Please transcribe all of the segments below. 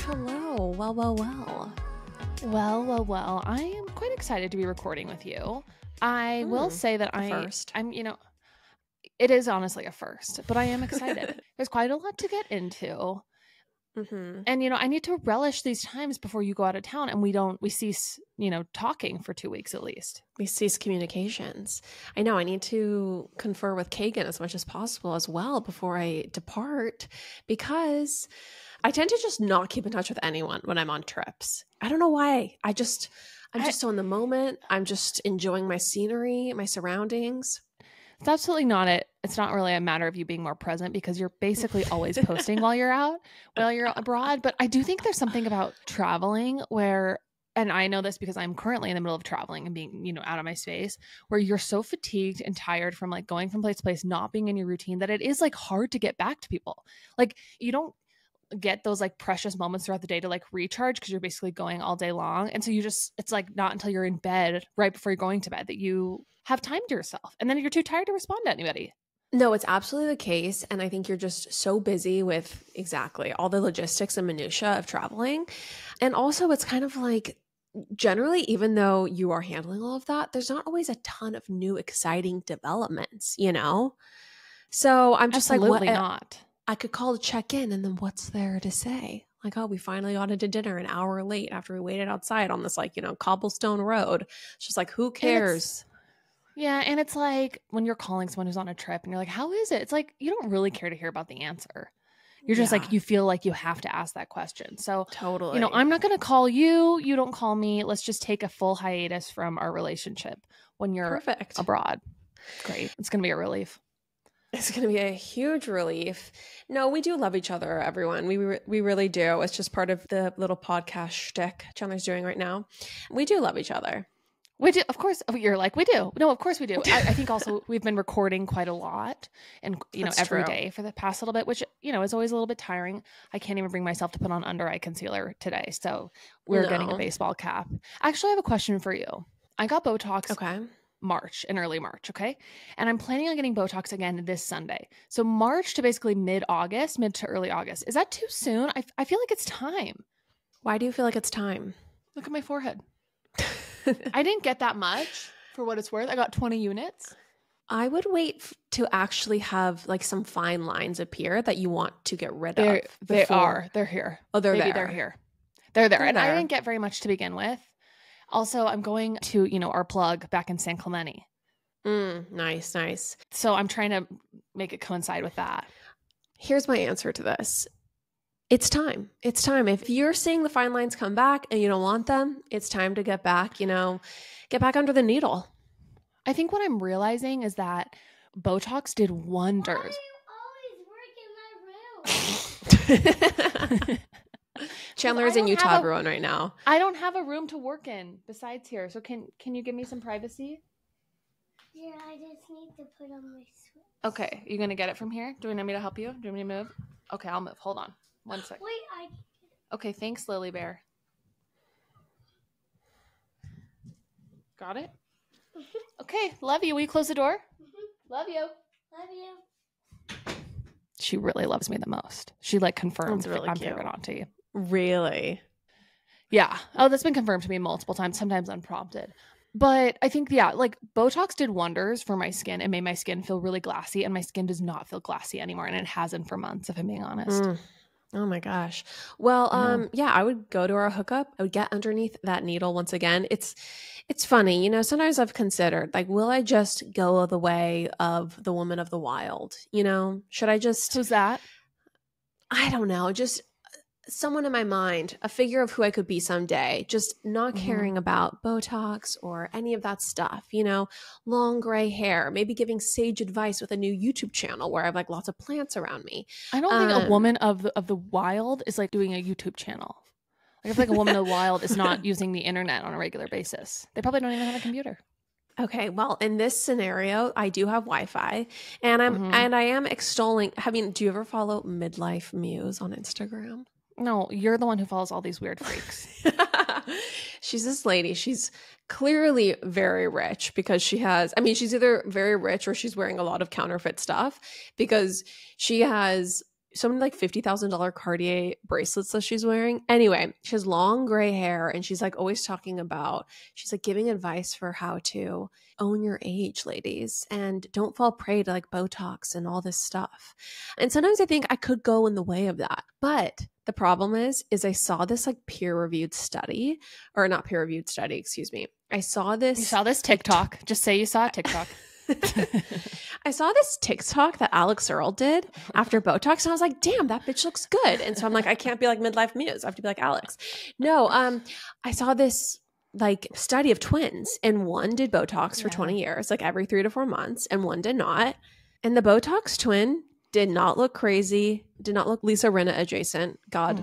hello. Well. Well. I am quite excited to be recording with you. I will say that I'm, it is honestly a first, but I am excited. There's quite a lot to get into. Mm-hmm. And, I need to relish these times before you go out of town and we cease, talking for 2 weeks at least. We cease communications. I know I need to confer with Kagan as much as possible as well before I depart, because I tend to just not keep in touch with anyone when I'm on trips. I don't know why. I'm just so in the moment. I'm just enjoying my scenery, my surroundings. It's absolutely not it. It's not really a matter of you being more present, because you're basically always posting while you're abroad. But I do think there's something about traveling where, and I know this because I'm currently in the middle of traveling and being, out of my space, where you're so fatigued and tired from like going from place to place, not being in your routine, that it is like hard to get back to people. Like you don't get those like precious moments throughout the day to like recharge, because you're basically going all day long. And so it's like not until you're in bed right before you're going to bed that you have time to yourself, and then you're too tired to respond to anybody. No, it's absolutely the case. And I think you're just so busy with exactly all the logistics and minutia of traveling. And also it's kind of like, generally, even though you are handling all of that, there's not always a ton of new exciting developments, So I'm just Absolutely like, not. I could call to check in, and then what's there to say? Like, oh, we finally got into dinner an hour late after we waited outside on this, cobblestone road. It's just like, who cares? And it's like when you're calling someone who's on a trip and you're like, how is it? It's like, you don't really care to hear about the answer. You're just like, you feel like you have to ask that question. So totally, I'm not going to call you. You don't call me. Let's just take a full hiatus from our relationship when you're abroad. Great. It's going to be a relief. It's going to be a huge relief. No, we do love each other, everyone. We really do. It's just part of the little podcast shtick Chandler's doing right now. We do love each other. We do. Of course. You're like, we do. No, of course we do. I think also we've been recording quite a lot and, every day for the past little bit, which, is always a little bit tiring. I can't even bring myself to put on under eye concealer today. So we're getting a baseball cap. Actually, I have a question for you. I got Botox. In early March. Okay. And I'm planning on getting Botox again this Sunday. So March to basically mid to early August. Is that too soon? I feel like it's time. Why do you feel like it's time? Look at my forehead. I didn't get that much for what it's worth. I got 20 units. I would wait to actually have like some fine lines appear that you want to get rid of. They are. They're here. Oh, they're there. They're here. They're there. And I didn't get very much to begin with. Also, I'm going to, our plug back in San Clemente. Nice. So I'm trying to make it coincide with that. Here's my answer to this. It's time. It's time. If you're seeing the fine lines come back and you don't want them, it's time to get back, get back under the needle. I think what I'm realizing is that Botox did wonders. Why do you always work in my room? Chandler is in Utah, everyone, right now. I don't have a room to work in besides here. So can you give me some privacy? Yeah, I just need to put on my sweats. Okay. You going to get it from here? Do you need me to help you? Do you want me to move? Okay, I'll move. Hold on. 1 second. Wait, Okay, thanks, Lily Bear. Got it? Okay, love you. Will you close the door? Love you. Love you. She really loves me the most. She confirmed really I'm cute. favorite auntie. Really? Yeah. Oh, that's been confirmed to me multiple times, sometimes unprompted. But I think, Botox did wonders for my skin. It made my skin feel really glassy, and my skin does not feel glassy anymore, and it hasn't for months, if I'm being honest. Oh my gosh. Well, I would go to our hookup. I would get underneath that needle once again. It's funny, sometimes I've considered, will I just go the way of the woman of the wild? Should I just... Who's that? I don't know. Just someone in my mind, a figure of who I could be someday, just not caring about Botox or any of that stuff, long gray hair, maybe giving sage advice with a new YouTube channel where I have lots of plants around me. I don't think a woman of the wild is doing a YouTube channel. I feel like a woman of the wild is not using the internet on a regular basis. They probably don't even have a computer. Okay, well, in this scenario, I do have Wi-Fi, and I am extolling. Do you ever follow Midlife Muse on Instagram? No, you're the one who follows all these weird freaks. She's this lady. She's clearly very rich because she has, she's either very rich or she's wearing a lot of counterfeit stuff because she has so many like $50,000 Cartier bracelets that she's wearing. Anyway, she has long gray hair and she's like always talking about, she's like giving advice for how to own your age, ladies, and don't fall prey to like Botox and all this stuff. And sometimes I think I could go in the way of that. But the problem is I saw this like peer-reviewed study, or not peer-reviewed study, excuse me. I saw this. You saw this TikTok. Just say you saw a TikTok. I saw this TikTok that Alex Earl did after Botox, and I was like, damn, that bitch looks good. And so I'm like, I can't be like midlife muse. I have to be like Alex. No, I saw this like study of twins, and one did Botox for 20 years, like every 3 to 4 months, and one did not. And the Botox twin did not look crazy, did not look Lisa Rinna adjacent. God,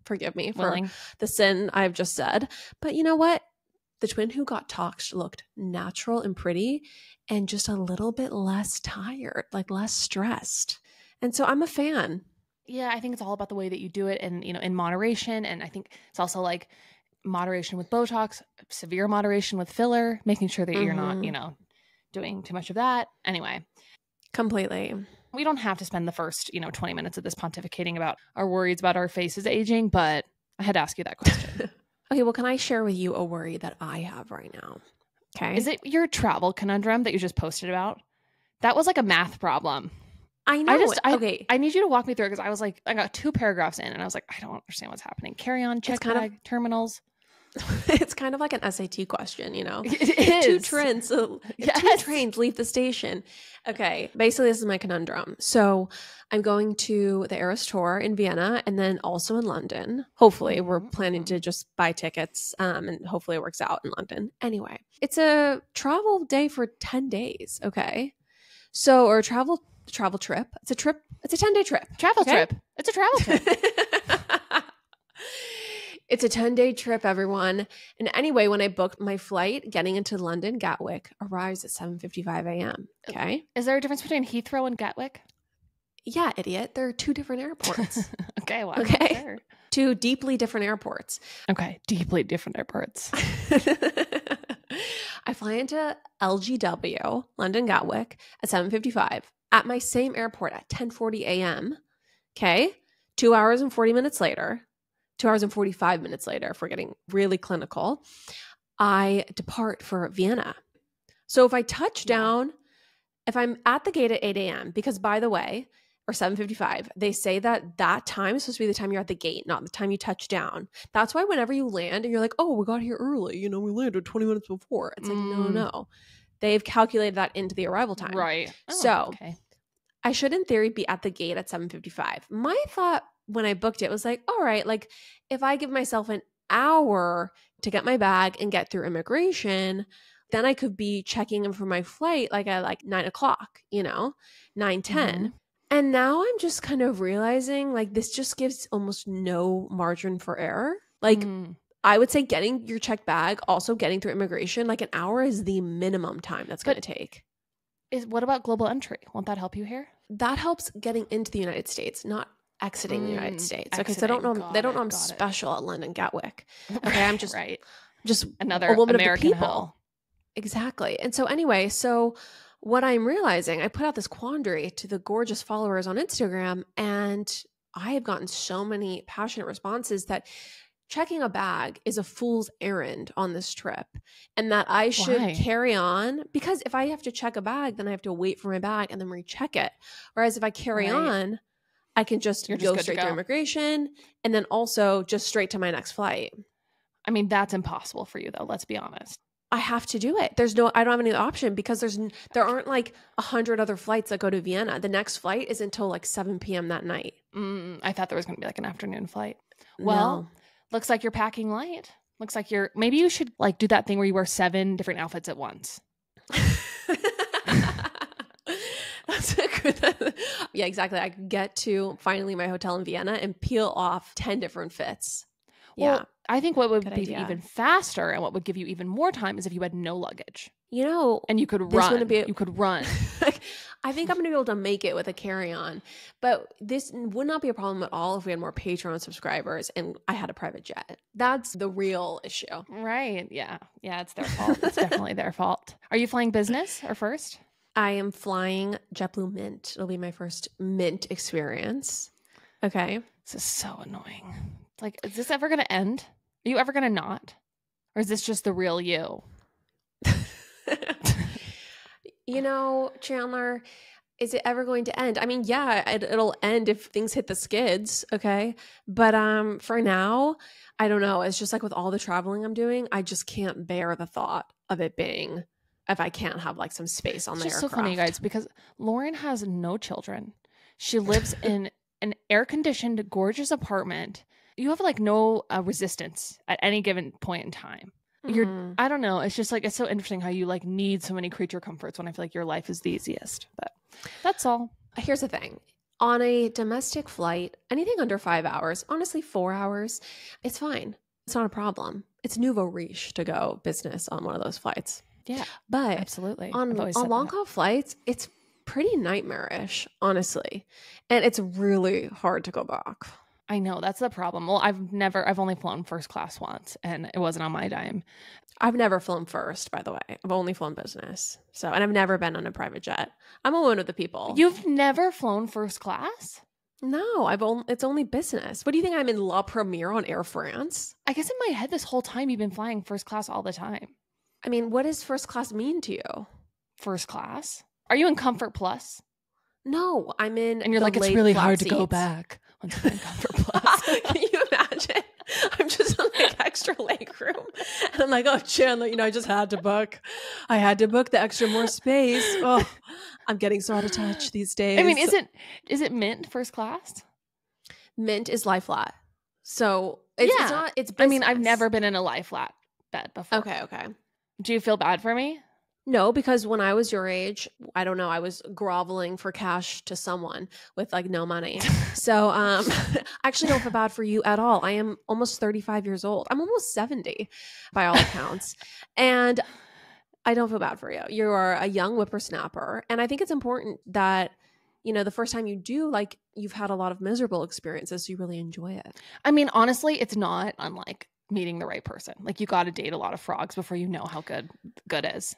forgive me for the sin I've just said. But you know what? The twin who got toxed looked natural and pretty and just a little bit less tired, like less stressed. And so I'm a fan. Yeah, I think it's all about the way that you do it and, in moderation. And I think it's also like moderation with Botox, severe moderation with filler, making sure that you're not, doing too much of that. Anyway. Completely. We don't have to spend the first, 20 minutes of this pontificating about our worries about our faces aging, but I had to ask you that question. Okay, well, can I share with you a worry that I have right now? Okay. Is it your travel conundrum that you just posted about? That was like a math problem. I know. Okay. I need you to walk me through it because I was like, I got 2 paragraphs in and I was like, I don't understand what's happening. Carry on, check bag, terminals. It's kind of like an SAT question, It is. Two trains leave the station. Okay. Basically, this is my conundrum. So I'm going to the Eras Tour in Vienna and then also in London. Hopefully, we're planning to just buy tickets and hopefully it works out in London. Anyway, it's a travel day for 10 days. Okay. So, or travel trip. It's a trip. It's a 10-day trip. Trip. It's a travel trip. It's a 10-day trip, everyone. And anyway, when I booked my flight, getting into London, Gatwick arrives at 7:55 a.m. Okay. Is there a difference between Heathrow and Gatwick? Yeah, idiot. There are 2 different airports. Okay. Well, okay. Sure. 2 deeply different airports. Okay. Deeply different airports. I fly into LGW, London Gatwick, at 7:55. At my same airport at 10:40 a.m. Okay. 2 hours and 40 minutes later. 2 hours and 45 minutes later, if we're getting really clinical, I depart for Vienna. So if I touch down, if I'm at the gate at 8 a.m., because by the way, or 7:55, they say that time is supposed to be the time you're at the gate, not the time you touch down. That's why whenever you land and you're like, oh, we got here early, we landed 20 minutes before. It's like, no. They've calculated that into the arrival time. Right. So I should, in theory, be at the gate at 7:55. My thought when I booked it was like, all right, like if I give myself an hour to get my bag and get through immigration, then I could be checking in for my flight like at like 9 o'clock, 9:10. Mm-hmm. And now I'm just kind of realizing like this just gives almost no margin for error. Like I would say getting your checked bag, also getting through immigration, like an hour is the minimum time that's going to take. What about global entry? Won't that help you here? That helps getting into the United States, not exiting the United States. Okay, so they don't know I'm special at London Gatwick. Okay, I'm just just another a woman American of the people. hell. Exactly. And so anyway, what I'm realizing, I put out this quandary to the gorgeous followers on Instagram, and I have gotten so many passionate responses that checking a bag is a fool's errand on this trip, and that I should carry on, because if I have to check a bag, then I have to wait for my bag and then recheck it. Whereas if I carry on, I can just go straight to immigration and then also just straight to my next flight. I mean, that's impossible for you though. Let's be honest. I have to do it. I don't have any option because there aren't like 100 other flights that go to Vienna. The next flight is until like 7 p.m. that night. I thought there was going to be like an afternoon flight. Well, looks like you're packing light. Looks like maybe you should like do that thing where you wear 7 different outfits at once. That's a good. Yeah, exactly. I could get to finally my hotel in Vienna and peel off 10 different fits. Well, I think what would be even faster and what would give you even more time is if you had no luggage. And you could run. You could run. I think I'm going to be able to make it with a carry-on. But this would not be a problem at all if we had more Patreon subscribers and I had a private jet. That's the real issue. Right. Yeah. Yeah, it's their fault. It's definitely their fault. Are you flying business or first? I am flying JetBlue Mint. It'll be my first Mint experience. Okay. This is so annoying. Like, is this ever going to end? Are you ever going to not? Or is this just the real you? You know, Chandler, is it ever going to end? I mean, yeah, it'll end if things hit the skids, okay? But for now, I don't know. It's just like with all the traveling I'm doing, I just can't bear the thought of it being if I can't have like some space on the It's just aircraft. so funny, guys, because Lauren has no children. She lives in an air-conditioned, gorgeous apartment. You have like no resistance at any given point in time. Mhm. I don't know. It's just like, it's so interesting how you like need so many creature comforts when I feel like your life is the easiest. But that's all. Here's the thing. On a domestic flight, anything under 5 hours, honestly 4 hours, it's fine. It's not a problem. It's nouveau riche to go business on one of those flights. Yeah, But absolutely. on I've always said long that. haul flights, it's pretty nightmarish, honestly. And it's really hard to go back. I know, that's the problem. Well, I've only flown first class once, and it wasn't on my dime. I've never flown first, by the way. I've only flown business. And I've never been on a private jet. I'm a one of the people. You've never flown first class? No, it's only business. What do you think, I'm in La Premiere on Air France? I guess in my head this whole time you've been flying first class all the time. I mean, what does first class mean to you? First class? Are you in Comfort Plus? No, I'm in. And you're the like, it's late really flat hard to go seats. back once you're in Comfort Plus. Can you imagine? I'm just in like extra leg room. And I'm like, oh, Chandler, I just had to book. I had to book the extra more space. Oh, I'm getting so out of touch these days. I mean, is it Mint first class? Mint is lie flat. So it's not, it's business. I mean, I've never been in a lie flat bed before. Okay. Do you feel bad for me? No, because when I was your age, I don't know, I was groveling for cash to someone with like no money. So I actually don't feel bad for you at all. I am almost 35 years old. I'm almost 70 by all accounts. And I don't feel bad for you. You are a young whippersnapper. And I think it's important that, the first time you do, like, you've had a lot of miserable experiences, so you really enjoy it. I mean, honestly, it's not unlike meeting the right person. Like, you got to date a lot of frogs before you know how good is.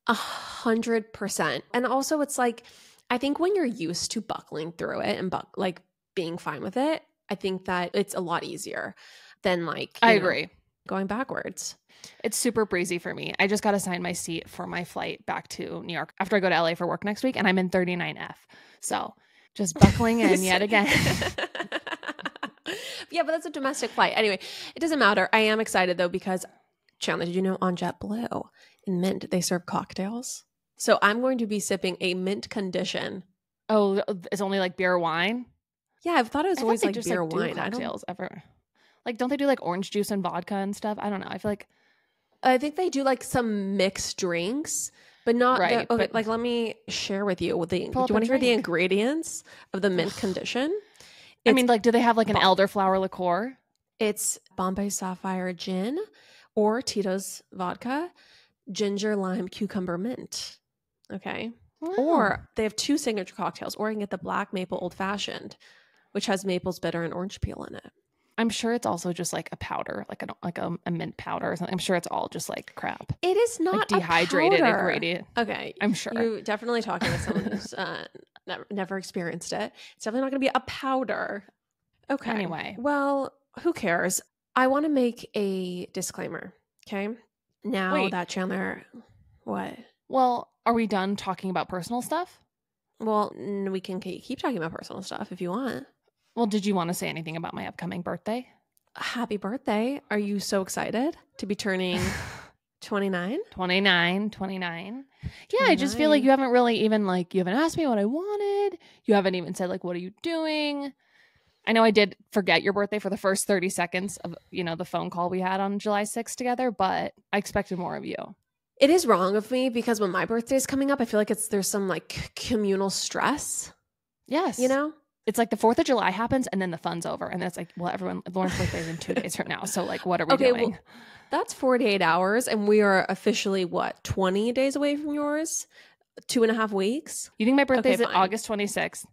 100%. And also it's like, I think when you're used to buckling through it and like being fine with it, I think that it's a lot easier than like, I agree. Going backwards. It's super breezy for me. I just got assigned my seat for my flight back to New York after I go to LA for work next week, and I'm in 39F. So just buckling in yet again. Yeah, but that's a domestic flight. Anyway, it doesn't matter. I am excited though, because Chandler, did you know on JetBlue in Mint, they serve cocktails? So I'm going to be sipping a mint condition. Oh, it's only like beer or wine? Yeah, I've thought it was always like just beer like do wine. cocktails ever. Like, don't they do like orange juice and vodka and stuff? I don't know. I feel like I think they do like some mixed drinks, but not right. Okay, But like let me share with you do you pull up want a to hear the drink. ingredients of the mint condition? I mean, like, do they have like an elderflower liqueur? It's Bombay Sapphire gin or Tito's vodka, ginger, lime, cucumber, mint. Okay. Wow. Or they have two signature cocktails, or you can get the black maple old fashioned, which has maples bitter and orange peel in it. I'm sure it's also just like a powder, like a mint powder or something. I'm sure it's all just like crap. It is not Like dehydrated a powder. ingredient. Okay. I'm sure. You're definitely talking to someone who's never experienced it. It's definitely not going to be a powder. Okay. Anyway. Well, who cares? I want to make a disclaimer. Okay. Now Wait. that Chandler, what? Well, are we done talking about personal stuff? Well, we can keep talking about personal stuff if you want. Well, did you want to say anything about my upcoming birthday? Happy birthday. Are you so excited to be turning 29? 29. Yeah, I just feel like you haven't really even like, you haven't asked me what I wanted. You haven't even said like, what are you doing? I know I did forget your birthday for the first 30 seconds of, the phone call we had on July 6th together, but I expected more of you. It is wrong of me because when my birthday is coming up, I feel like there's some like communal stress. Yes. It's like the 4th of July happens and then the fun's over. And then it's like, well, Lauren's birthday is in 2 days from now. So like, what are we doing? Well, that's 48 hours. And we are officially 20 days away from yours? 2.5 weeks? You think my birthday is fine. August 26th?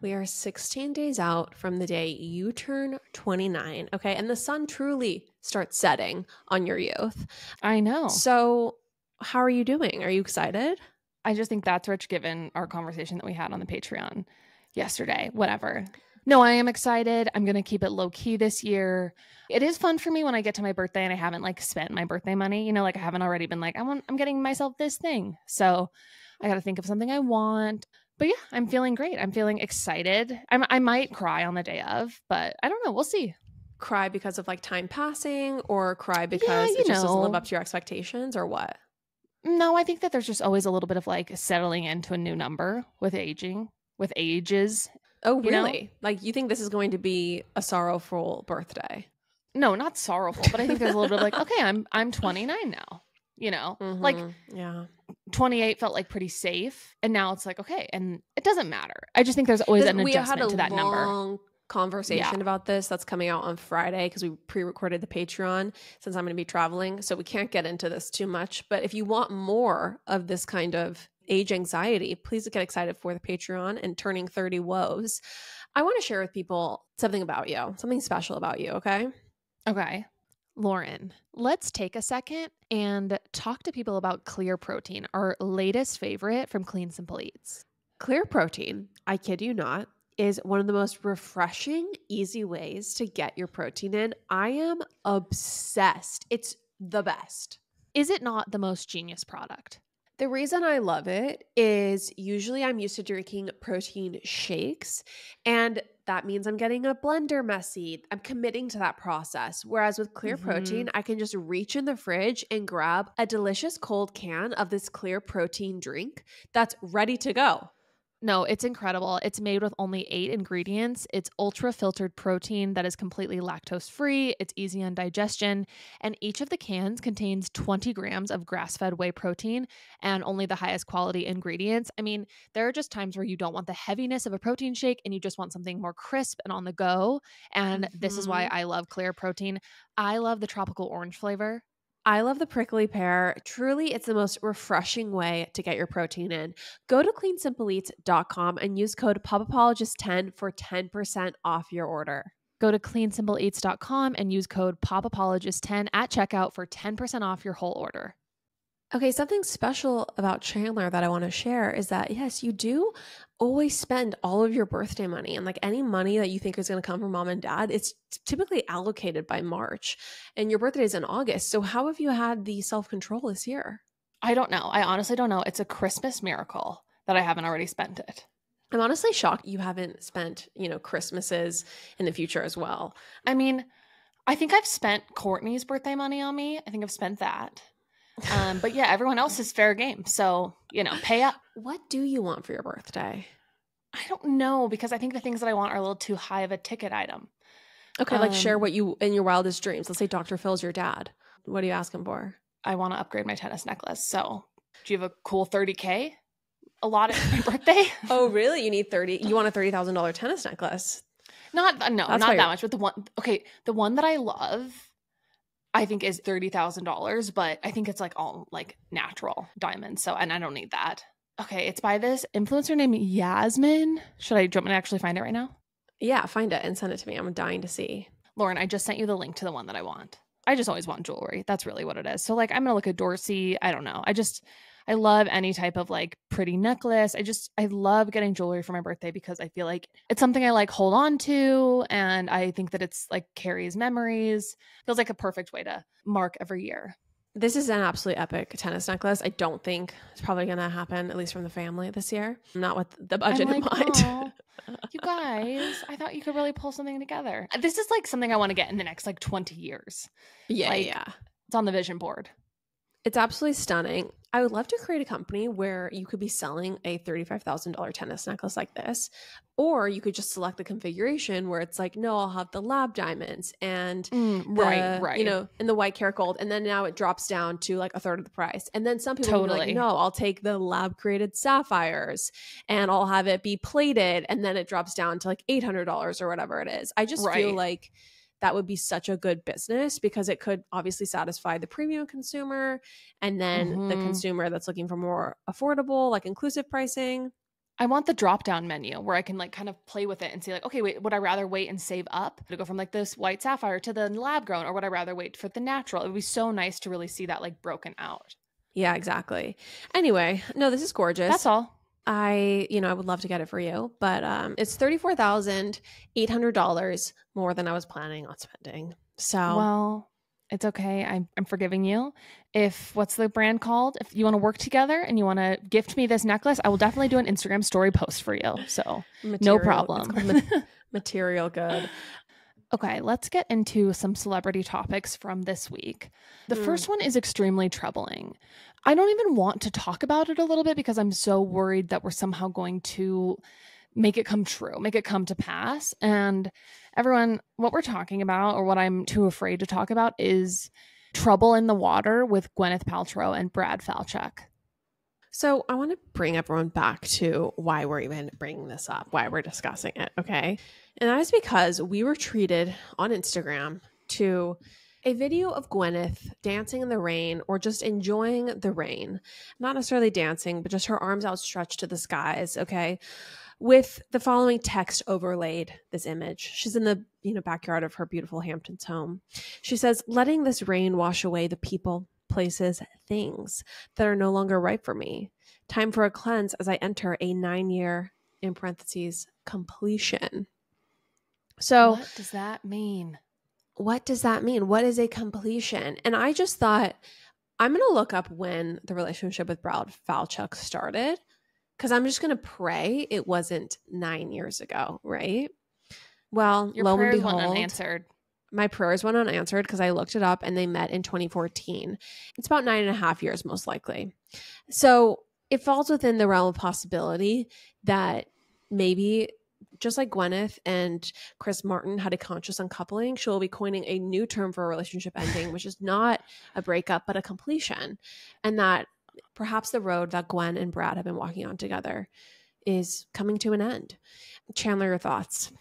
We are 16 days out from the day you turn 29. Okay. And the sun truly starts setting on your youth. I know. So how are you doing? Are you excited? I just think that's rich given our conversation that we had on the Patreon yesterday. Whatever. No, I am excited. I'm going to keep it low key this year. It is fun for me when I get to my birthday and I haven't like spent my birthday money, like I haven't already been like, I'm getting myself this thing. So I got to think of something I want. But yeah, I'm feeling great. I'm feeling excited. I might cry on the day of, but I don't know. We'll see. Cry because of like time passing, or cry because it just doesn't live up to your expectations, or what? No, I think that there's just always a little bit of like settling into a new number with ages. Oh, really? Like you think this is going to be a sorrowful birthday? No, not sorrowful, but I think there's a little bit of like, okay, I'm 29 now, like yeah. 28 felt like pretty safe. And now it's like, okay. And it doesn't matter. I just think there's always an adjustment to that number. We had a long conversation about this that's coming out on Friday because we pre-recorded the Patreon since I'm going to be traveling. So we can't get into this too much. But if you want more of this kind of age anxiety, please get excited for the Patreon and Turning 30 Woes. I want to share with people something about you, something special about you, okay? Okay. Lauren, let's take a second and talk to people about Clear Protein, our latest favorite from Clean Simple Eats. Clear Protein, I kid you not, is one of the most refreshing, easy ways to get your protein in. I am obsessed. It's the best. Is it not the most genius product? The reason I love it is usually I'm used to drinking protein shakes, and that means I'm getting a blender messy. I'm committing to that process. Whereas with Clear Protein, I can just reach in the fridge and grab a delicious cold can of this Clear Protein drink that's ready to go. No, it's incredible. It's made with only 8 ingredients. It's ultra filtered protein that is completely lactose free. It's easy on digestion. And each of the cans contains 20 grams of grass-fed whey protein and only the highest quality ingredients. I mean, there are just times where you don't want the heaviness of a protein shake and you just want something more crisp and on the go. And this is why I love Clear Protein. I love the tropical orange flavor. I love the prickly pear. Truly, it's the most refreshing way to get your protein in. Go to cleansimpleeats.com and use code POPApologist10 for 10% off your order. Go to cleansimpleeats.com and use code POPApologist10 at checkout for 10% off your whole order. Okay, something special about Chandler that I want to share is that, yes, you do always spend all of your birthday money, and like any money that you think is going to come from mom and dad, it's typically allocated by March, and your birthday is in August. So how have you had the self-control this year? I don't know. I honestly don't know. It's a Christmas miracle that I haven't already spent it. I'm honestly shocked you haven't spent, Christmases in the future as well. I mean, I think I've spent Courtney's birthday money on me. I think I've spent that. But yeah, everyone else is fair game. So, pay up. What do you want for your birthday? I don't know, because I think the things that I want are a little too high of a ticket item. Okay, like share what you, in your wildest dreams. Let's say Dr. Phil's your dad. What are you asking for? I want to upgrade my tennis necklace. So do you have a cool $30K allotted for my birthday? Oh, really? You want a $30,000 tennis necklace? Not that much, but the one that I love, I think is $30,000, but I think it's like all like natural diamonds. So, and I don't need that. Okay. It's by this influencer named Yasmin. Do you want me to actually find it right now? Yeah. Find it and send it to me. I'm dying to see. Lauren, I just sent you the link to the one that I want. I just always want jewelry. That's really what it is. So like, I'm going to look at Dorsey. I don't know. I love any type of like pretty necklace. I love getting jewelry for my birthday because I feel like it's something I like hold on to. And I think that it's like carries memories. Feels like a perfect way to mark every year. This is an absolutely epic tennis necklace. I don't think it's probably going to happen, at least from the family this year. Not with the budget in mind. You guys, I thought you could really pull something together. This is like something I want to get in the next like 20 years. Yeah. It's on the vision board. It's absolutely stunning. I would love to create a company where you could be selling a $35,000 tennis necklace like this, or you could just select the configuration where it's like, no, I'll have the lab diamonds and right. And the white karat gold, and then now it drops down to like a third of the price. And then some people will be like, no, I'll take the lab created sapphires and I'll have it be plated, and then it drops down to like $800 or whatever it is. I just feel like that would be such a good business because it could obviously satisfy the premium consumer and then the consumer that's looking for more affordable, like inclusive pricing. I want the drop down menu where I can like kind of play with it and see like, okay, wait, would I rather wait and save up to go from like this white sapphire to the lab grown, or would I rather wait for the natural? It would be so nice to really see that like broken out. Yeah, exactly. Anyway, no, this is gorgeous. That's all. I would love to get it for you, but it's $34,800 more than I was planning on spending. So, well, it's okay. I'm forgiving you. What's the brand called? If you want to work together and you want to gift me this necklace, I will definitely do an Instagram story post for you. So no problem. It's called material good. Okay, let's get into some celebrity topics from this week. The first one is extremely troubling. I don't even want to talk about it a little bit because I'm so worried that we're somehow going to make it come true, make it come to pass. And everyone, what we're talking about, or what I'm too afraid to talk about, is trouble in the water with Gwyneth Paltrow and Brad Falchuk. So I want to bring everyone back to why we're even bringing this up, why we're discussing it, okay? And that is because we were treated on Instagram to a video of Gywneth dancing in the rain or just enjoying the rain. Not necessarily dancing, but just her arms outstretched to the skies, okay? With the following text overlaid this image. She's in the backyard of her beautiful Hamptons home. She says, "Letting this rain wash away the people, places, things that are no longer right for me. Time for a cleanse as I enter a 9-year, in parentheses, completion." So what does that mean? What does that mean? What is a completion? And I just thought, I'm going to look up when the relationship with Brad Falchuk started, because I'm just going to pray it wasn't 9 years ago, right? Well, Your lo and prayers behold, went unanswered. My prayers went unanswered because I looked it up and they met in 2014. It's about 9.5 years, most likely. So it falls within the realm of possibility that maybe just like Gywneth and Chris Martin had a conscious uncoupling, she'll be coining a new term for a relationship ending, which is not a breakup, but a completion. And that perhaps the road that Gwen and Brad have been walking on together is coming to an end. Chandler, your thoughts?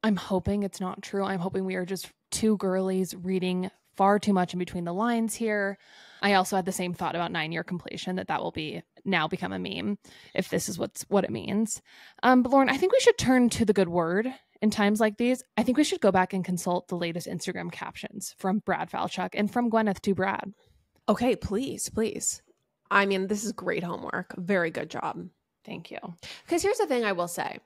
I'm hoping it's not true. I'm hoping we are just two girlies reading far too much in between the lines here. I also had the same thought about 9-year completion, that will be now become a meme if this is what it means. But Lauren, I think we should turn to the good word in times like these. I think we should go back and consult the latest Instagram captions from Brad Falchuk and from Gywneth to Brad. Okay, please. I mean, this is great homework. Very good job. Thank you. Because here's the thing I will say.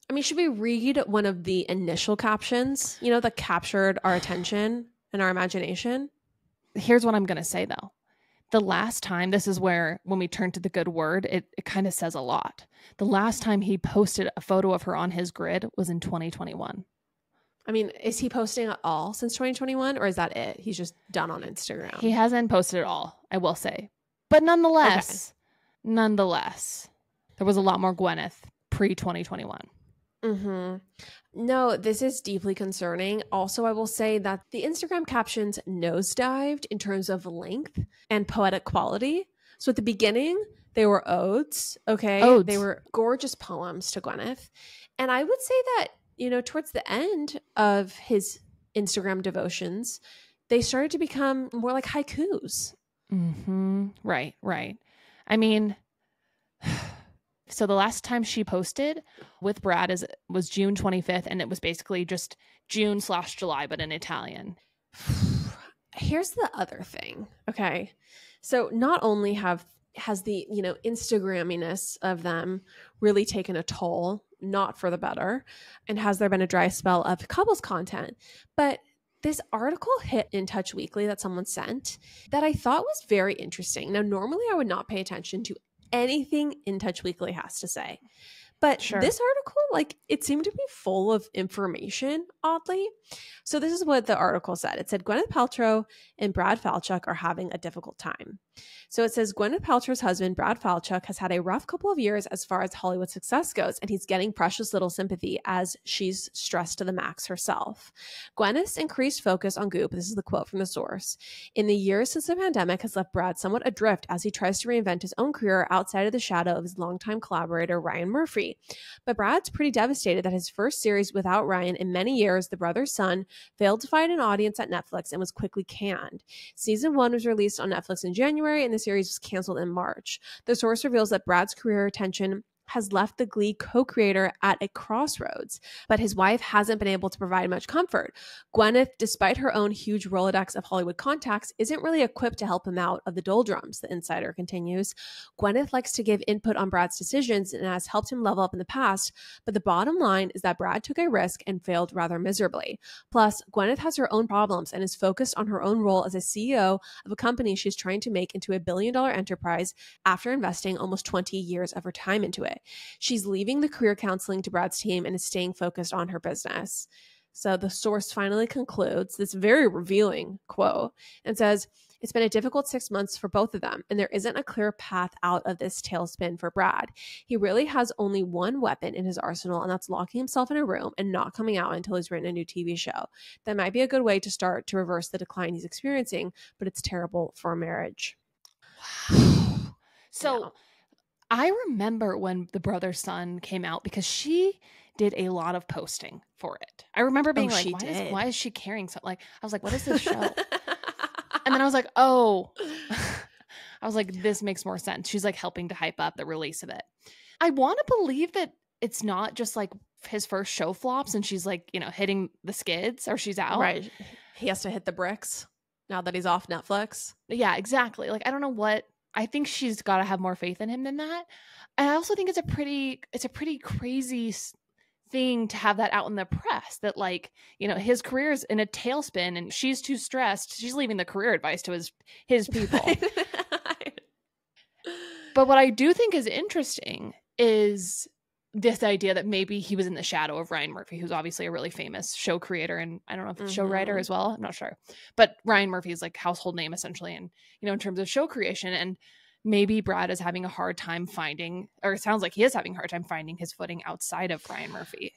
I mean, should we read one of the initial captions, that captured our attention and our imagination? Here's what I'm going to say, though. The last time, this is where, when we turn to the good word, it kind of says a lot. The last time he posted a photo of her on his grid was in 2021. I mean, is he posting at all since 2021, or is that it? He's just done on Instagram. He hasn't posted at all, I will say. But nonetheless, there was a lot more Gywneth pre-2021. Mm-hmm. No, this is deeply concerning. Also, I will say that the Instagram captions nosedived in terms of length and poetic quality. So at the beginning, they were odes, okay? Odes. They were gorgeous poems to Gywneth. And I would say that, towards the end of his Instagram devotions, they started to become more like haikus. Mm-hmm. Right. I mean... So the last time she posted with Brad was June 25th, and it was basically just June/July, but in Italian. Here's the other thing, okay? So not only has the Instagramminess of them really taken a toll, not for the better, and has there been a dry spell of couples content, but this article hit In Touch Weekly that someone sent that I thought was very interesting. Now, normally I would not pay attention to anything In Touch Weekly has to say. But sure. This article, it seemed to be full of information, oddly. So this is what the article said. It said, Gwyneth Paltrow and Brad Falchuk are having a difficult time. So it says, Gwyneth Paltrow's husband, Brad Falchuk, has had a rough couple of years as far as Hollywood success goes, and he's getting precious little sympathy as she's stressed to the max herself. Gwyneth's increased focus on Goop, this is the quote from the source, in the years since the pandemic has left Brad somewhat adrift as he tries to reinvent his own career outside of the shadow of his longtime collaborator, Ryan Murphy. But Brad's pretty devastated that his first series without Ryan in many years, The Brother's Son, failed to find an audience at Netflix and was quickly canned. Season 1 was released on Netflix in January, and the series was canceled in March. The source reveals that Brad's career attention has left the Glee co-creator at a crossroads, but his wife hasn't been able to provide much comfort. Gywneth, despite her own huge Rolodex of Hollywood contacts, isn't really equipped to help him out of the doldrums, the insider continues. Gywneth likes to give input on Brad's decisions and has helped him level up in the past, but the bottom line is that Brad took a risk and failed rather miserably. Plus, Gywneth has her own problems and is focused on her own role as a CEO of a company she's trying to make into a billion-dollar enterprise after investing almost 20 years of her time into it. She's leaving the career counseling to Brad's team and is staying focused on her business. So the source finally concludes this very revealing quote and says, "It's been a difficult 6 months for both of them, and there isn't a clear path out of this tailspin for Brad. He really has only one weapon in his arsenal, and that's locking himself in a room and not coming out until he's written a new TV show. That might be a good way to start to reverse the decline he's experiencing, but it's terrible for a marriage." So Yeah. I remember when the brother son came out because she did a lot of posting for it. I remember being like, why is she carrying something? Like, I was like, what is this show? And then I was like, oh, I was like, this makes more sense. She's like helping to hype up the release of it. I want to believe that it's not just like his first show flops and she's like, hitting the skids or she's out. Right. He has to hit the bricks now that he's off Netflix. Yeah, exactly. Like, I don't know what, I think she's got to have more faith in him than that. And I also think it's a pretty crazy thing to have that out in the press that like, his career's in a tailspin and she's too stressed. She's leaving the career advice to his people. But what I do think is interesting is this idea that maybe he was in the shadow of Ryan Murphy, who's obviously a really famous show creator and I don't know if it's show writer as well. I'm not sure. But Ryan Murphy is like household name essentially and in terms of show creation, and maybe Brad is having a hard time finding, or it sounds like he is having a hard time finding his footing outside of Ryan Murphy.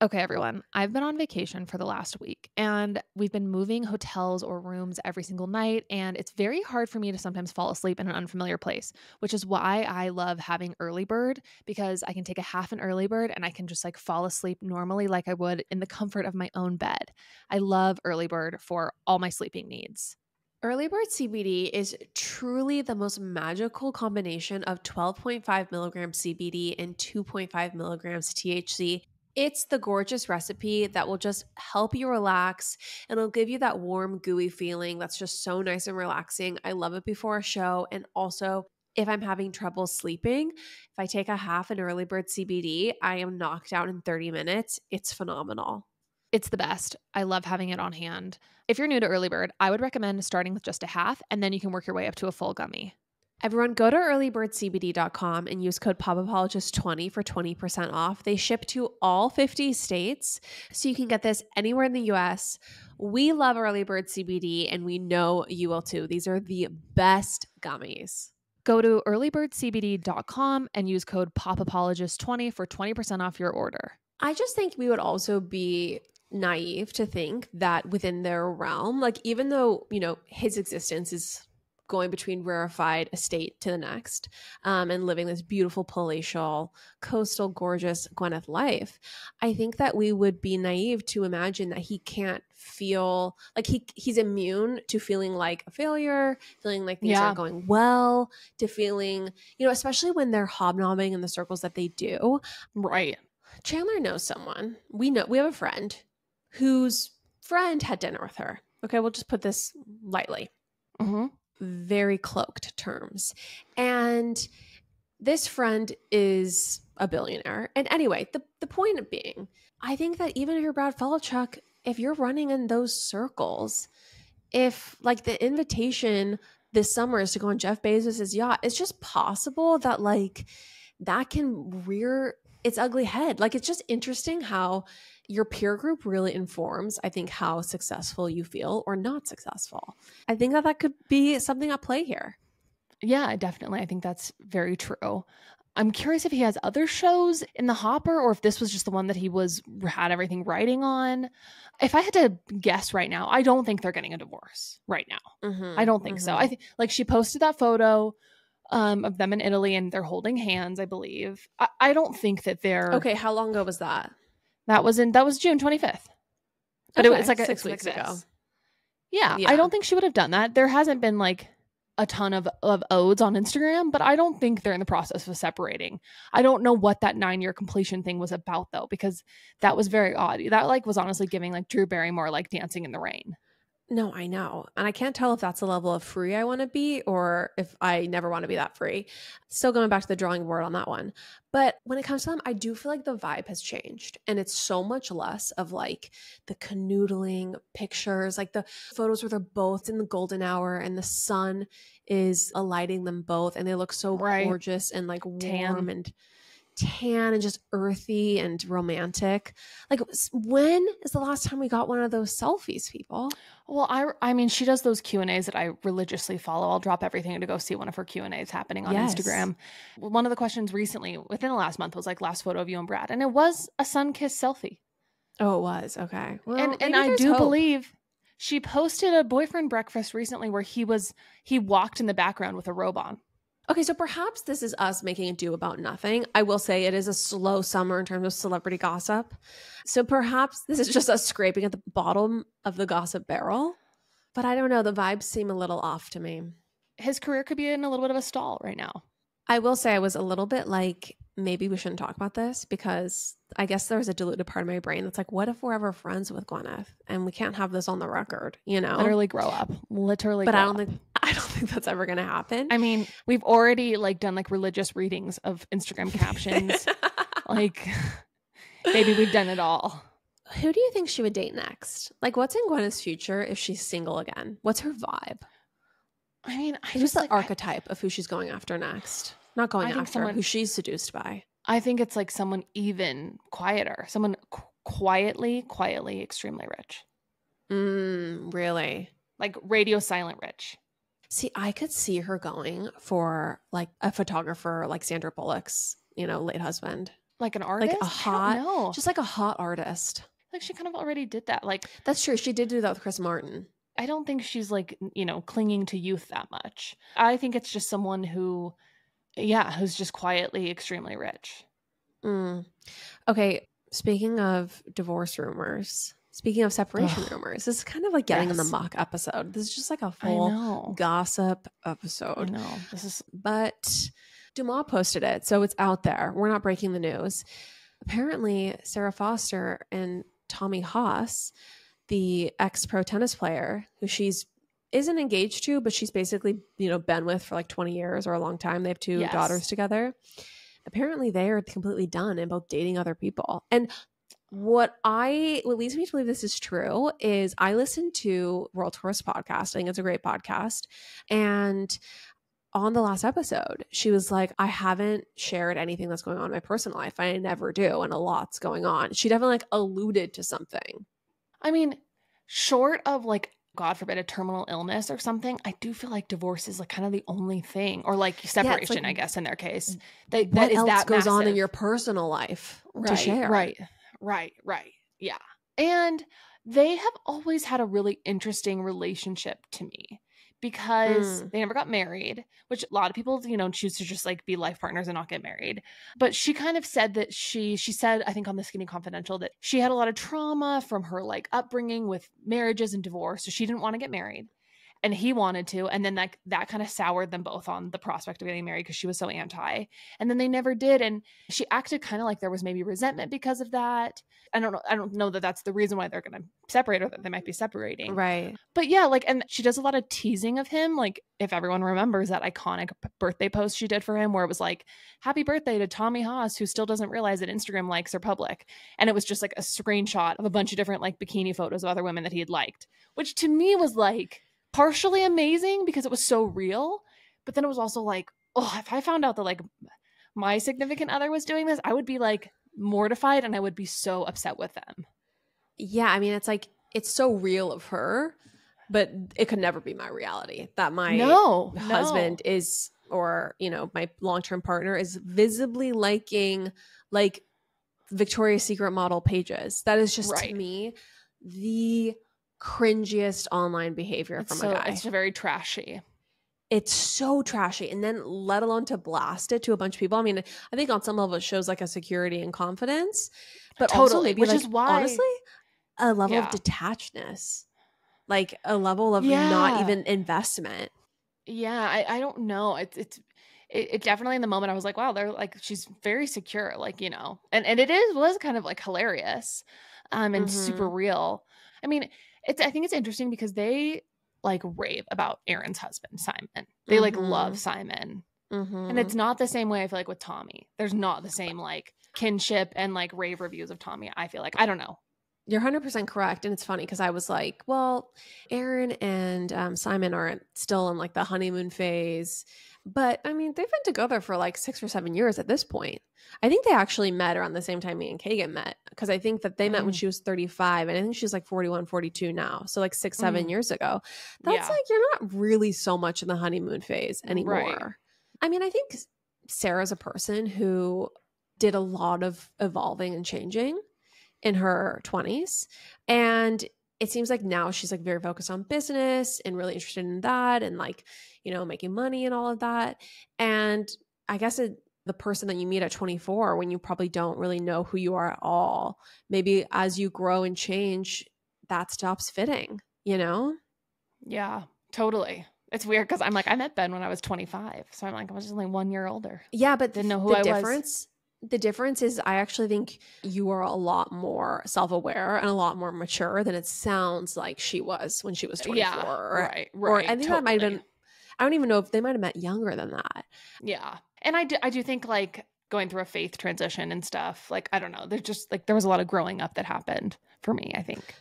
Okay, everyone, I've been on vacation for the last week and we've been moving hotels or rooms every single night, and it's very hard for me to sometimes fall asleep in an unfamiliar place, which is why I love having early bird, because I can take a half an early bird and I can just like fall asleep normally like I would in the comfort of my own bed. I love early bird for all my sleeping needs. Early Bird CBD is truly the most magical combination of 12.5 milligrams CBD and 2.5 milligrams THC. It's the gorgeous recipe that will just help you relax and it'll give you that warm, gooey feeling that's just so nice and relaxing. I love it before a show. And also, if I'm having trouble sleeping, if I take a half an Early Bird CBD, I am knocked out in 30 minutes. It's phenomenal. It's the best. I love having it on hand. If you're new to Early Bird, I would recommend starting with just a half, and then you can work your way up to a full gummy. Everyone, go to earlybirdcbd.com and use code POPAPOLOGIST20 for 20% off. They ship to all 50 states, so you can get this anywhere in the US. We love Early Bird CBD, and we know you will too. These are the best gummies. Go to earlybirdcbd.com and use code POPAPOLOGIST20 for 20% off your order. I just think we would also be naive to think that within their realm, like even though, his existence is going between rarefied estate to the next and living this beautiful palatial, coastal, gorgeous Gywneth life, I think that we would be naive to imagine that he can't feel like he's immune to feeling like a failure, feeling like things aren't going well, to feeling, especially when they're hobnobbing in the circles that they do. Right. Chandler knows someone. We have a friend whose friend had dinner with her. Okay, we'll just put this lightly. Mm-hmm. Very cloaked terms. And this friend is a billionaire. And anyway, the point being, I think that even if you're Brad Falchuk, if you're running in those circles, if like the invitation this summer is to go on Jeff Bezos's yacht, it's just possible that like that can rear its ugly head. Like it's just interesting how your peer group really informs, I think, how successful you feel or not successful. I think that could be something at play here. Yeah, definitely. I think that's very true. I'm curious if he has other shows in the hopper or if this was just the one that he had everything writing on. If I had to guess right now, I don't think they're getting a divorce right now. Mm-hmm, I don't think so. I think like she posted that photo of them in Italy and they're holding hands, I believe. I don't think that they're... Okay, how long ago was that? That was June 25th. But okay, it's like 6 weeks ago. Yeah, I don't think she would have done that. There hasn't been like a ton of odes on Instagram, but I don't think they're in the process of separating. I don't know what that 9-year completion thing was about though, because that was very odd. That like was honestly giving like Drew Barrymore like Dancing in the Rain. No, I know. And I can't tell if that's the level of free I want to be or if I never want to be that free. Still going back to the drawing board on that one. But when it comes to them, I do feel like the vibe has changed. And it's so much less of like the canoodling pictures, like the photos where they're both in the golden hour and the sun is alighting them both. And they look so gorgeous and like warm and tan and just earthy and romantic. Like, when is the last time we got one of those selfies, people? Well, I mean, she does those Q&As that I religiously follow. I'll drop everything to go see one of her Q&As happening on Instagram. One of the questions recently, within the last month, was like, last photo of you and Brad. And it was a sun-kissed selfie. Oh, it was? Okay. Well, and I do believe she posted a boyfriend breakfast recently where he walked in the background with a robe on. Okay, so perhaps this is us making a do about nothing. I will say it is a slow summer in terms of celebrity gossip. So perhaps this is just us scraping at the bottom of the gossip barrel. But I don't know. The vibes seem a little off to me. His career could be in a little bit of a stall right now. I will say I was a little bit like, maybe we shouldn't talk about this because I guess there's a deluded part of my brain that's like, what if we're ever friends with Gywneth and we can't have this on the record, you know? Literally grow up. Literally But grow I don't up. think that's ever going to happen. I mean, we've already like done like religious readings of Instagram captions. Like maybe we've done it all. Who do you think she would date next? Like, what's in Gwyneth's future if she's single again? What's her vibe? I mean, Who's the archetype of who she's going after next? Not going after, who she's seduced by. I think it's like someone even quieter, someone quietly, extremely rich. Really? Like radio silent rich. See, I could see her going for like a photographer like Sandra Bullock's, late husband. Like an artist? Like a hot, just like a hot artist. Like she kind of already did that. Like that's true. She did do that with Chris Martin. I don't think she's like, clinging to youth that much. I think it's just someone who's just quietly extremely rich. Okay. Speaking of divorce rumors, speaking of separation rumors, this is kind of like getting in the muck episode. This is just like a full gossip episode. I know. But Dumas posted it, so it's out there. We're not breaking the news. Apparently, Sara Foster and Tommy Haas, the ex-pro tennis player, who isn't engaged to, but she's basically, been with for like 20 years or a long time. They have 2 daughters together. Apparently, they are completely done and both dating other people. And what leads me to believe this is true is I listened to World Tourist podcast. I think it's a great podcast. And on the last episode, she was like, I haven't shared anything that's going on in my personal life. I never do. And a lot's going on. She definitely like alluded to something. I mean, short of like, God forbid, a terminal illness or something, I do feel like divorce is like kind of the only thing, or like separation, like, I guess, in their case. What else goes on in your personal life to share? Right. Yeah. And they have always had a really interesting relationship to me because they never got married, which a lot of people, choose to just like be life partners and not get married. But she kind of said that she said, I think on the Skinny Confidential, that she had a lot of trauma from her like upbringing with marriages and divorce. So she didn't want to get married. And he wanted to. And then that kind of soured them both on the prospect of getting married because she was so anti. And then they never did. And she acted kind of like there was maybe resentment because of that. I don't know that that's the reason why they're going to separate or that they might be separating. Right. But yeah, like, and she does a lot of teasing of him. Like, if everyone remembers that iconic birthday post she did for him where it was like, happy birthday to Tommy Haas, who still doesn't realize that Instagram likes are public. And it was just like a screenshot of a bunch of different like bikini photos of other women that he had liked, which to me was like partially amazing because it was so real. But then it was also like, oh, if I found out that like my significant other was doing this, I would be like mortified and I would be so upset with them. Yeah, I mean, it's like, it's so real of her, but it could never be my reality that my husband is, or, my long-term partner is visibly liking like Victoria's Secret model pages. That is just to me the cringiest online behavior from a guy. It's very trashy. It's so trashy. And then let alone to blast it to a bunch of people. I mean, I think on some level it shows like a security and confidence, but also maybe which is why, honestly, a level of detachedness, like a level of not even investment. Yeah, I don't know. It definitely in the moment I was like, wow, they're like, she's very secure, like, and was kind of like hilarious, and super real. I mean, I think it's interesting because they like rave about Aaron's husband, Simon. They like love Simon. And it's not the same way I feel like with Tommy. There's not the same like kinship and like rave reviews of Tommy. I feel like, I don't know. You're 100% correct. And it's funny because I was like, well, Aaron and Simon aren't still in like the honeymoon phase. But I mean, they've been together for like 6 or 7 years at this point. I think they actually met around the same time me and Kagan met, because I think that they met when she was 35 and I think she's like 41, 42 now. So like 6, 7 years ago. That's like, you're not really so much in the honeymoon phase anymore. Right. I mean, I think Sarah's a person who did a lot of evolving and changing in her 20s. And it seems like now she's like very focused on business and really interested in that and like, making money and all of that. And I guess the person that you meet at 24, when you probably don't really know who you are at all, maybe as you grow and change, that stops fitting, Yeah, totally. It's weird because I'm like, I met Ben when I was 25. So I'm like, I was just only 1 year older. Yeah, but didn't know who I was. The difference is I actually think you are a lot more self-aware and a lot more mature than it sounds like she was when she was 24. Yeah, right. Or I think that might have been, I don't even know if they might have met younger than that. Yeah. And I do think like going through a faith transition and stuff, like, I don't know. There's just like, there was a lot of growing up that happened for me, I think.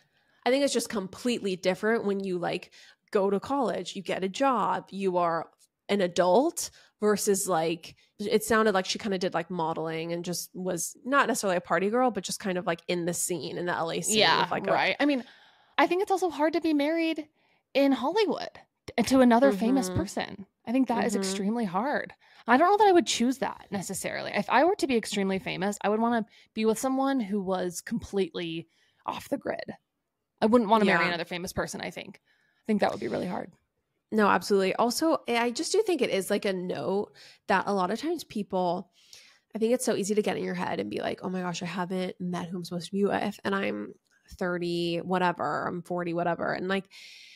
I think it's just completely different when you like go to college, you get a job, you are an adult versus like, it sounded like she kind of did like modeling and just was not necessarily a party girl, but just kind of like in the scene, in the LA scene. Yeah, with like right. I mean, I think it's also hard to be married in Hollywood to another famous person. I think that is extremely hard. I don't know that I would choose that necessarily. If I were to be extremely famous, I would want to be with someone who was completely off the grid. I wouldn't want to marry another famous person, I think. I think that would be really hard. No, absolutely. Also, I just do think it is like a note that a lot of times people, I think it's so easy to get in your head and be like, oh my gosh, I haven't met who I'm supposed to be with. And I'm 30, whatever, I'm 40, whatever. And like,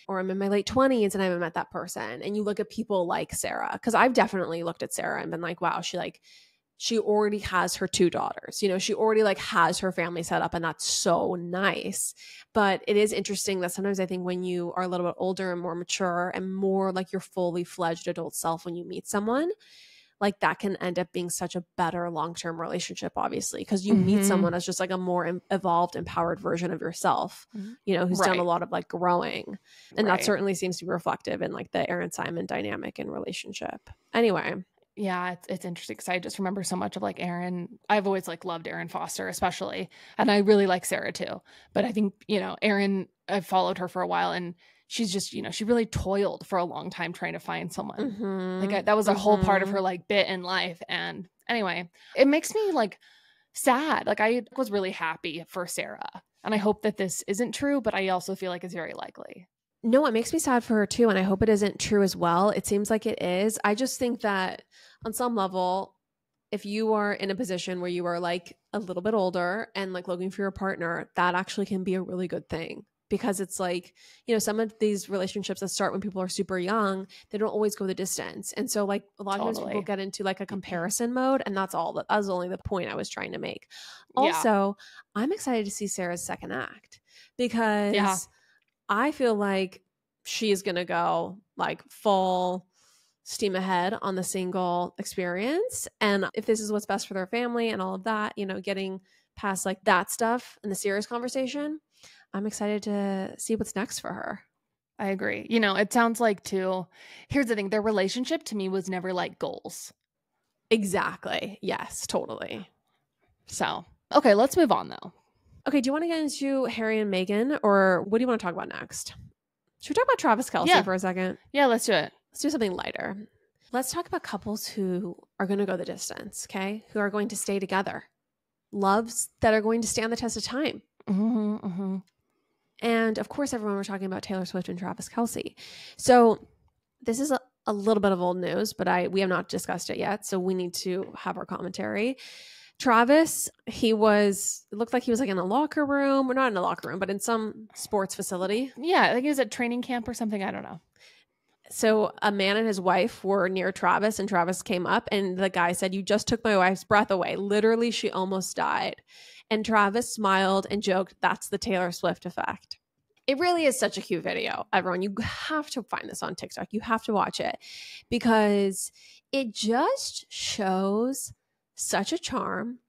or I'm in my late 20s and I haven't met that person. And you look at people like Sarah, because I've definitely looked at Sarah and been like, wow, she already has her 2 daughters, she already like has her family set up, and that's so nice. But it is interesting that sometimes I think when you are a little bit older and more mature and more like your fully fledged adult self, when you meet someone, like that can end up being such a better long-term relationship, obviously, because you meet someone as just like a more evolved, empowered version of yourself, who's done a lot of like growing. And that certainly seems to be reflective in like the Aaron Simon dynamic and relationship. Anyway. Yeah, it's interesting because I just remember so much of like Aaron. I've always like loved Aaron Foster, especially, and I really like Sarah too. But I think Aaron, I've followed her for a while, and she's just she really toiled for a long time trying to find someone. Like that was a whole part of her like bit in life. And anyway, it makes me like sad. Like I was really happy for Sarah, and I hope that this isn't true, but I also feel like it's very likely. No, it makes me sad for her too, and I hope it isn't true as well. It seems like it is. I just think that on some level, if you are in a position where you are like a little bit older and like looking for your partner, that actually can be a really good thing, because it's like, some of these relationships that start when people are super young, they don't always go the distance. And so like a lot of times people get into like a comparison mode, and that was only the point I was trying to make. Also, I'm excited to see Sarah's second act, because I feel like she is going to go like full steam ahead on the single experience. And if this is what's best for their family and all of that, getting past like that stuff and the serious conversation, I'm excited to see what's next for her. I agree. It sounds like too, here's the thing, their relationship to me was never like goals. Exactly. Yes, totally. So, okay, let's move on though. Okay, do you want to get into Harry and Meghan, or what do you want to talk about next? Should we talk about Travis Kelce for a second? Yeah, let's do it. Let's do something lighter. Let's talk about couples who are going to go the distance, okay? Who are going to stay together. Loves that are going to stand the test of time. And of course, everyone, we're talking about Taylor Swift and Travis Kelce. So this is a little bit of old news, but we have not discussed it yet, so we need to have our commentary. Travis, it looked like he was like in a locker room, or not in a locker room, but in some sports facility. Yeah, I think he was at training camp or something. I don't know. So a man and his wife were near Travis, and Travis came up, and the guy said, "You just took my wife's breath away. Literally, she almost died." And Travis smiled and joked, "That's the Taylor Swift effect." It really is such a cute video. Everyone, you have to find this on TikTok. You have to watch it because it just shows such a charm,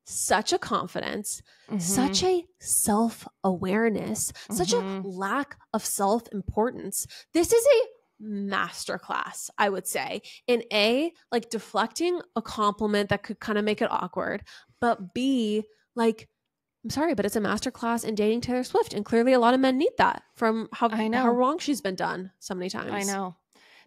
such a confidence, such a self-awareness, such a lack of self-importance. This is a masterclass, I would say, in A, like deflecting a compliment that could kind of make it awkward, but B, like, I'm sorry, but it's a masterclass in dating Taylor Swift. And clearly a lot of men need that from how wrong she's been done so many times. I know.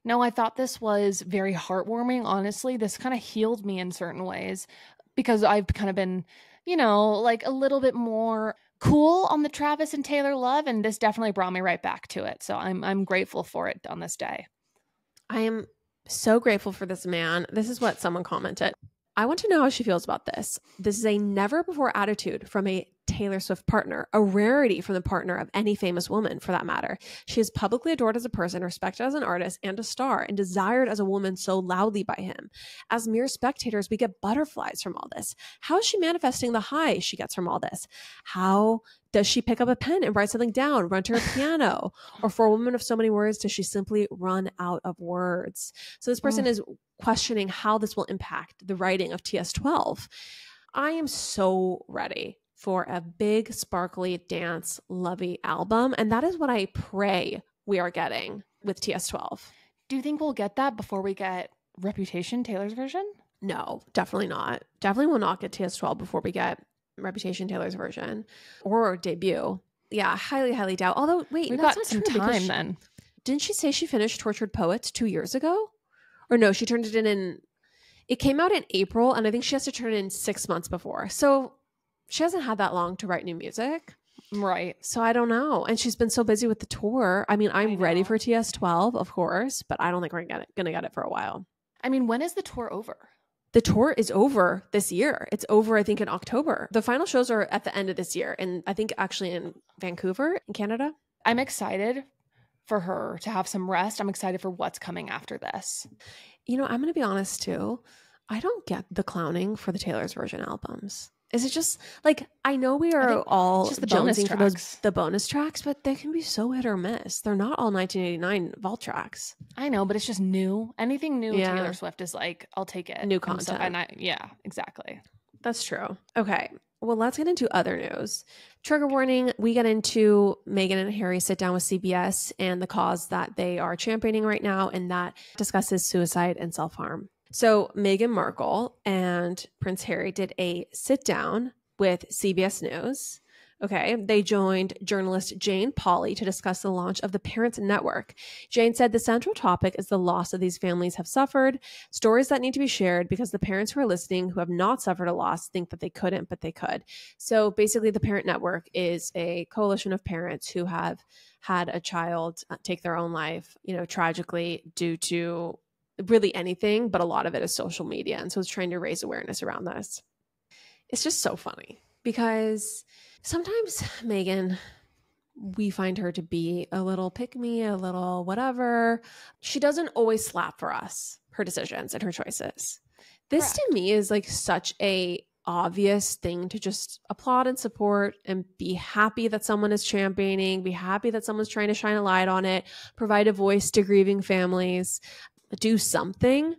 No, I thought this was very heartwarming. Honestly, this kind of healed me in certain ways because I've kind of been, you know, like a little bit more cool on the Travis and Taylor love. And this definitely brought me right back to it. So I'm grateful for it on this day. I am so grateful for this man. This is what someone commented. I want to know how she feels about this. This is a never before attitude from a Taylor Swift partner, a rarity from the partner of any famous woman for that matter. She is publicly adored as a person, respected as an artist and a star, and desired as a woman so loudly by him. As mere spectators, we get butterflies from all this. How is she manifesting the high she gets from all this? How does she pick up a pen and write something down, run to her piano? Or for a woman of so many words, does she simply run out of words? So this person is questioning how this will impact the writing of TS12. I am so ready for a big, sparkly, dance, lovey album. And that is what I pray we are getting with TS12. Do you think we'll get that before we get Reputation, Taylor's version? No, definitely not. Definitely will not get TS12 before we get Reputation, Taylor's version or debut. Yeah, highly, highly doubt. Although, wait, we've that's got not some true time then. Didn't she say she finished Tortured Poets 2 years ago? Or no, she turned it in it came out in April, and I think she has to turn it in 6 months before. So she hasn't had that long to write new music. Right. So I don't know. And she's been so busy with the tour. I mean, I'm ready for TS12, of course, but I don't think we're going to get it for a while. I mean, when is the tour over? The tour is over this year. It's over, I think, in October. The final shows are at the end of this year. And I think actually in Vancouver, in Canada. I'm excited for her to have some rest. I'm excited for what's coming after this. You know, I'm going to be honest too. I don't get the clowning for the Taylor's version albums. Is it just like, I know we are all just the bonus jonesing for tracks. the bonus tracks, but they can be so hit or miss. They're not all 1989 vault tracks. I know, but it's just new. Anything new with Taylor Swift is like, I'll take it. New content. Yeah, exactly. That's true. Okay. Well, let's get into other news. Trigger warning, we get into Meghan and Harry sit down with CBS and the cause that they are championing right now, and that discusses suicide and self-harm. So Meghan Markle and Prince Harry did a sit down with CBS News. Okay, they joined journalist Jane Pauley to discuss the launch of the Parents Network. Jane said the central topic is the loss that these families have suffered, stories that need to be shared because the parents who are listening who have not suffered a loss think that they couldn't, but they could. So basically the Parent Network is a coalition of parents who have had a child take their own life, you know, tragically due to really anything, but a lot of it is social media. And so it's trying to raise awareness around this. It's just so funny because sometimes Meghan, we find her to be a little pick-me, a little whatever. She doesn't always slap for us, her decisions and her choices. This Correct. to me is like such a obvious thing to just applaud and support and be happy that someone is championing, be happy that someone's trying to shine a light on it, provide a voice to grieving families, do something.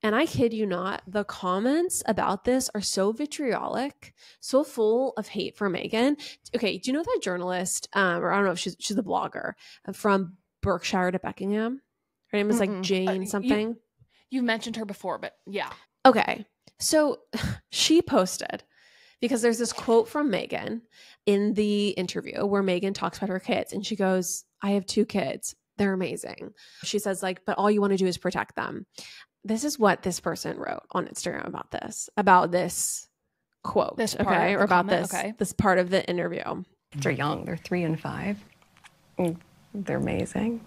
And I kid you not, the comments about this are so vitriolic, so full of hate for Meghan. Okay, do you know that journalist, or I don't know if she's a blogger from Berkshire to Buckingham? Her name is like Jane something. You've mentioned her before, but yeah. Okay, so she posted, because there's this quote from Meghan in the interview where Meghan talks about her kids, and she goes, "I have 2 kids. They're amazing." She says like, "But all you want to do is protect them." This is what this person wrote on Instagram about this quote, this part okay, or about comment, this part of the interview. They're young, they're 3 and 5. They're amazing.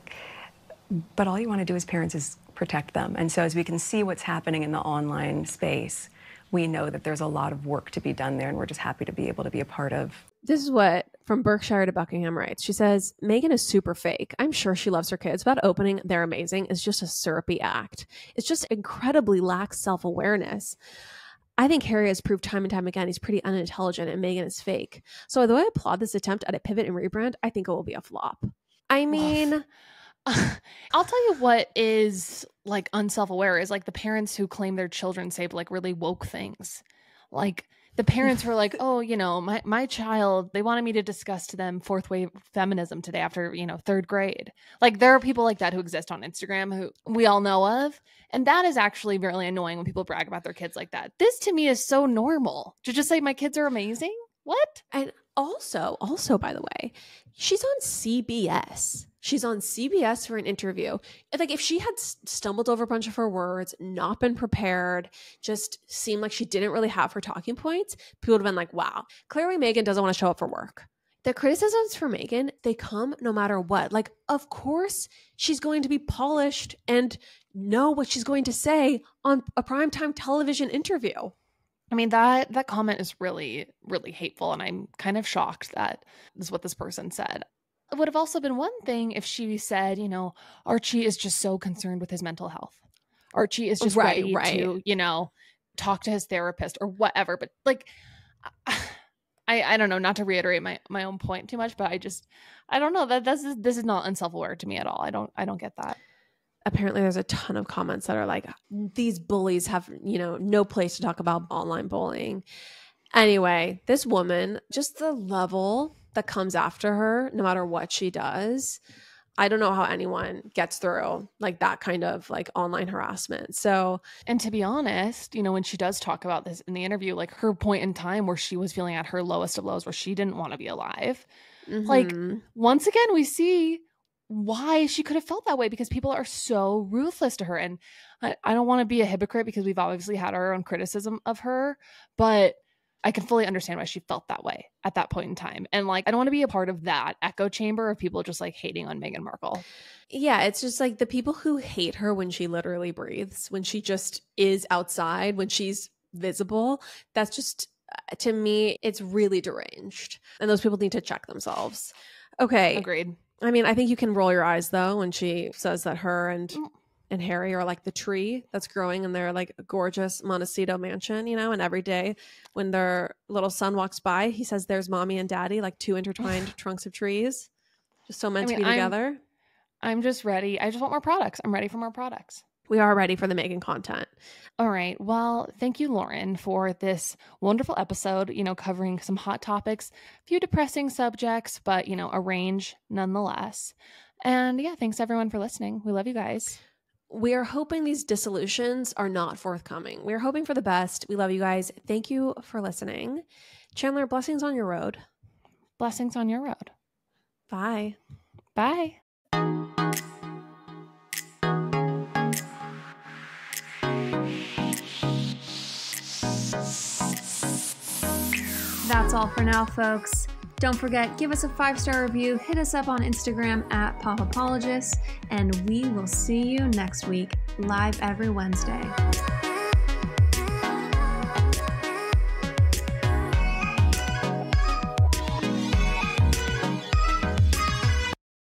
But all you want to do as parents is protect them. And so as we can see what's happening in the online space, we know that there's a lot of work to be done there, and we're just happy to be able to be a part of This is what from Berkshire to Buckingham writes. She says, Meghan is super fake. I'm sure she loves her kids, but opening They're Amazing is just a syrupy act. It's just incredibly lacks self-awareness. I think Harry has proved time and time again he's pretty unintelligent and Meghan is fake. So although I applaud this attempt at a pivot and rebrand, I think it will be a flop. I mean... I'll tell you what is like unself-aware is like the parents who claim their children say like really woke things. Like the parents were like, oh, you know, my child, they wanted me to discuss to them fourth wave feminism today after, you know, third grade. Like there are people like that who exist on Instagram who we all know of. And that is actually really annoying when people brag about their kids like that. This to me is so normal to just say my kids are amazing. What? And also, by the way, she's on CBS. She's on CBS for an interview. Like if she had stumbled over a bunch of her words, not been prepared, just seemed like she didn't really have her talking points, people would have been like, wow, clearly Meghan doesn't want to show up for work. The criticisms for Meghan, they come no matter what. Like, of course, she's going to be polished and know what she's going to say on a primetime television interview. I mean, that comment is really, really hateful. And I'm kind of shocked that this is what this person said. It would have also been one thing if she said, you know, Archie is just so concerned with his mental health. Archie is just ready to, you know, talk to his therapist or whatever. But like, I don't know, not to reiterate my own point too much, but I don't know that this is not unself-aware to me at all. I don't get that. Apparently there's a ton of comments that are like, these bullies have, you know, no place to talk about online bullying. Anyway, this woman, just the level that comes after her, no matter what she does, I don't know how anyone gets through like that kind of like online harassment. So, and to be honest, you know, when she does talk about this in the interview, like her point in time where she was feeling at her lowest of lows, where she didn't want to be alive, like once again, we see why she could have felt that way because people are so ruthless to her. And I don't want to be a hypocrite because we've obviously had our own criticism of her, but I can fully understand why she felt that way at that point in time. And like, I don't want to be a part of that echo chamber of people just like hating on Meghan Markle. Yeah, it's just like the people who hate her when she literally breathes, when she just is outside, when she's visible, that's just, to me, it's really deranged. And those people need to check themselves. Okay. Agreed. I mean, I think you can roll your eyes though when she says that her and Harry are like the tree that's growing in their like gorgeous Montecito mansion, you know, and every day when their little son walks by, he says there's mommy and daddy, like two intertwined trunks of trees, just so meant to be together. I'm just ready. I just want more products. I'm ready for more products. We are ready for the Meghan content. All right. Well, thank you, Lauren, for this wonderful episode, you know, covering some hot topics, a few depressing subjects, but, you know, a range nonetheless. And yeah, thanks everyone for listening. We love you guys. We are hoping these dissolutions are not forthcoming. We're hoping for the best. We love you guys. Thank you for listening. Chandler, blessings on your road. Blessings on your road. Bye. Bye. That's all for now, folks. Don't forget, give us a 5-star review, hit us up on Instagram at Popapologists, and we will see you next week, live every Wednesday.